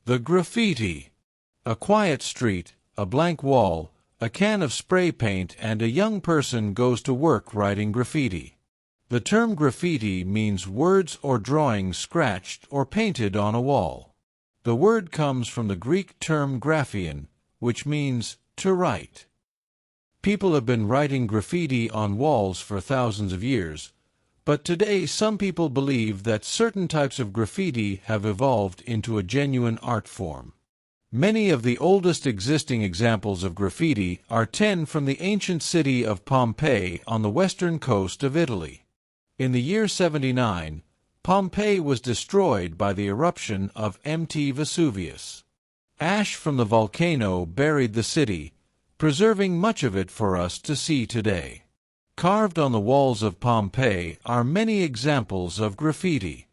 The graffiti. A quiet street, a blank wall, a can of spray paint, and a young person goes to work writing graffiti. The term graffiti means words or drawings scratched or painted on a wall. The word comes from the Greek term graphein, which means to write. People have been writing graffiti on walls for thousands of years, but today some people believe that certain types of graffiti have evolved into a genuine art form. Many of the oldest existing examples of graffiti are 10 from the ancient city of Pompeii on the western coast of Italy. In the year 79, Pompeii was destroyed by the eruption of Mt. Vesuvius. Ash from the volcano buried the city, preserving much of it for us to see today. Carved on the walls of Pompeii are many examples of graffiti.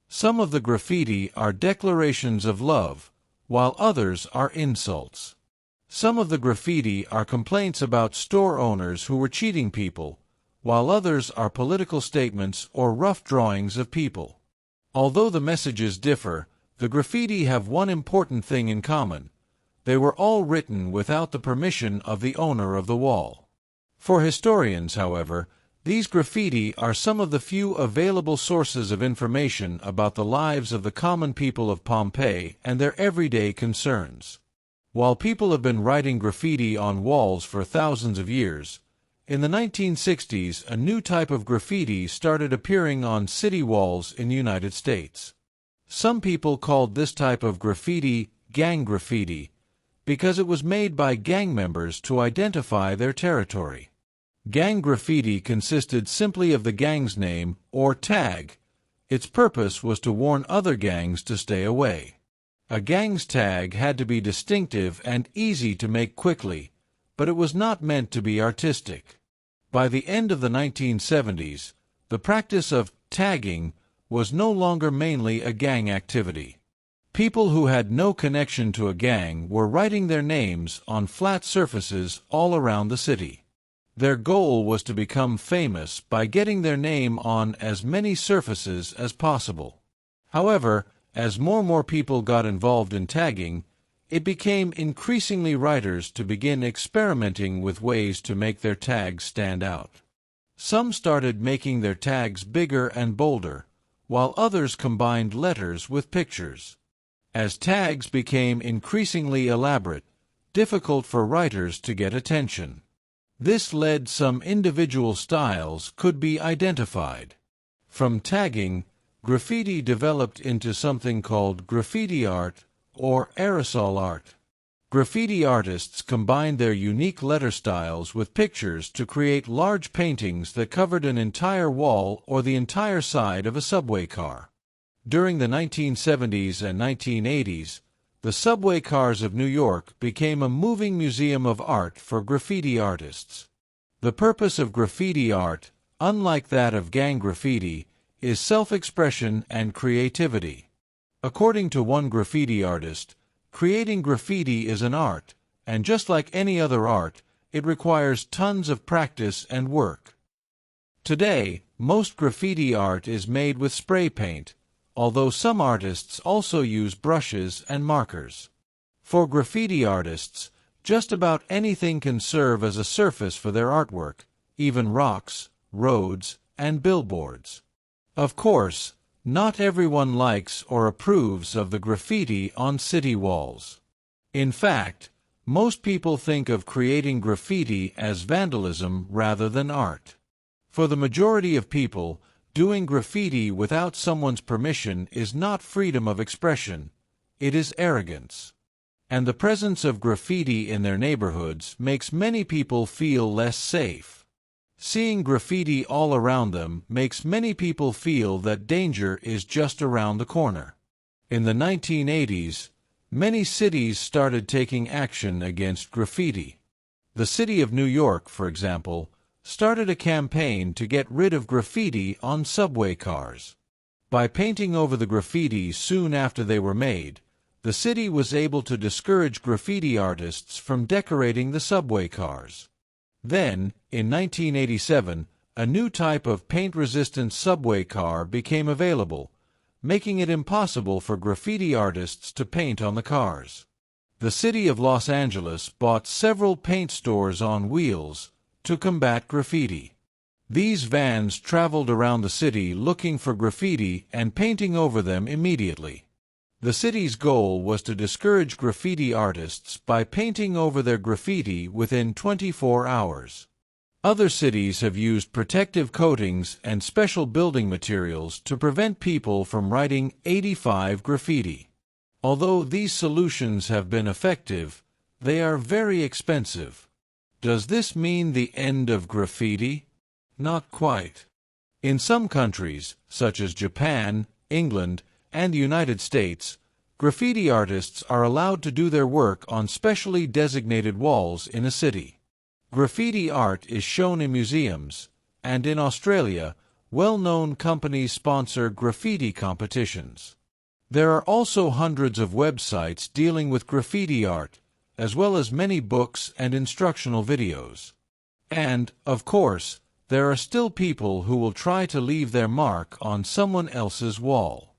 Some of the graffiti are declarations of love, while others are insults. Some of the graffiti are complaints about store owners who were cheating people, while others are political statements or rough drawings of people. Although the messages differ, the graffiti have one important thing in common: they were all written without the permission of the owner of the wall. For historians, however, these graffiti are some of the few available sources of information about the lives of the common people of Pompeii and their everyday concerns. While people have been writing graffiti on walls for thousands of years, in the 1960s a new type of graffiti started appearing on city walls in the United States. Some people called this type of graffiti gang graffiti because it was made by gang members to identify their territory. Gang graffiti consisted simply of the gang's name, or tag. Its purpose was to warn other gangs to stay away. A gang's tag had to be distinctive and easy to make quickly, but it was not meant to be artistic. By the end of the 1970s, the practice of tagging was no longer mainly a gang activity. People who had no connection to a gang were writing their names on flat surfaces all around the city. Their goal was to become famous by getting their name on as many surfaces as possible. However, as more and more people got involved in tagging, it became increasingly writers to begin experimenting with ways to make their tags stand out. Some started making their tags bigger and bolder, while others combined letters with pictures. As tags became increasingly elaborate, difficult for writers to get attention. This led some individual styles could be identified. From tagging, graffiti developed into something called graffiti art or aerosol art. Graffiti artists combined their unique letter styles with pictures to create large paintings that covered an entire wall or the entire side of a subway car. During the 1970s and 1980s, the subway cars of New York became a moving museum of art for graffiti artists. The purpose of graffiti art, unlike that of gang graffiti, is self-expression and creativity. According to one graffiti artist, creating graffiti is an art, and just like any other art, it requires tons of practice and work. Today, most graffiti art is made with spray paint, although some artists also use brushes and markers. For graffiti artists, just about anything can serve as a surface for their artwork, even rocks, roads, and billboards. Of course, not everyone likes or approves of the graffiti on city walls. In fact, most people think of creating graffiti as vandalism rather than art. For the majority of people, doing graffiti without someone's permission is not freedom of expression, it is arrogance. And the presence of graffiti in their neighborhoods makes many people feel less safe. Seeing graffiti all around them makes many people feel that danger is just around the corner. In the 1980s, many cities started taking action against graffiti. The city of New York, for example, started a campaign to get rid of graffiti on subway cars. By painting over the graffiti soon after they were made, the city was able to discourage graffiti artists from decorating the subway cars. Then, in 1987, a new type of paint-resistant subway car became available, making it impossible for graffiti artists to paint on the cars. The city of Los Angeles bought several paint stores on wheels to combat graffiti. These vans traveled around the city looking for graffiti and painting over them immediately. The city's goal was to discourage graffiti artists by painting over their graffiti within 24 hours. Other cities have used protective coatings and special building materials to prevent people from writing 85 graffiti. Although these solutions have been effective, they are very expensive. Does this mean the end of graffiti? Not quite. In some countries, such as Japan, England, and the United States, graffiti artists are allowed to do their work on specially designated walls in a city. Graffiti art is shown in museums, and in Australia, well-known companies sponsor graffiti competitions. There are also hundreds of websites dealing with graffiti art, as well as many books and instructional videos. And, of course, there are still people who will try to leave their mark on someone else's wall.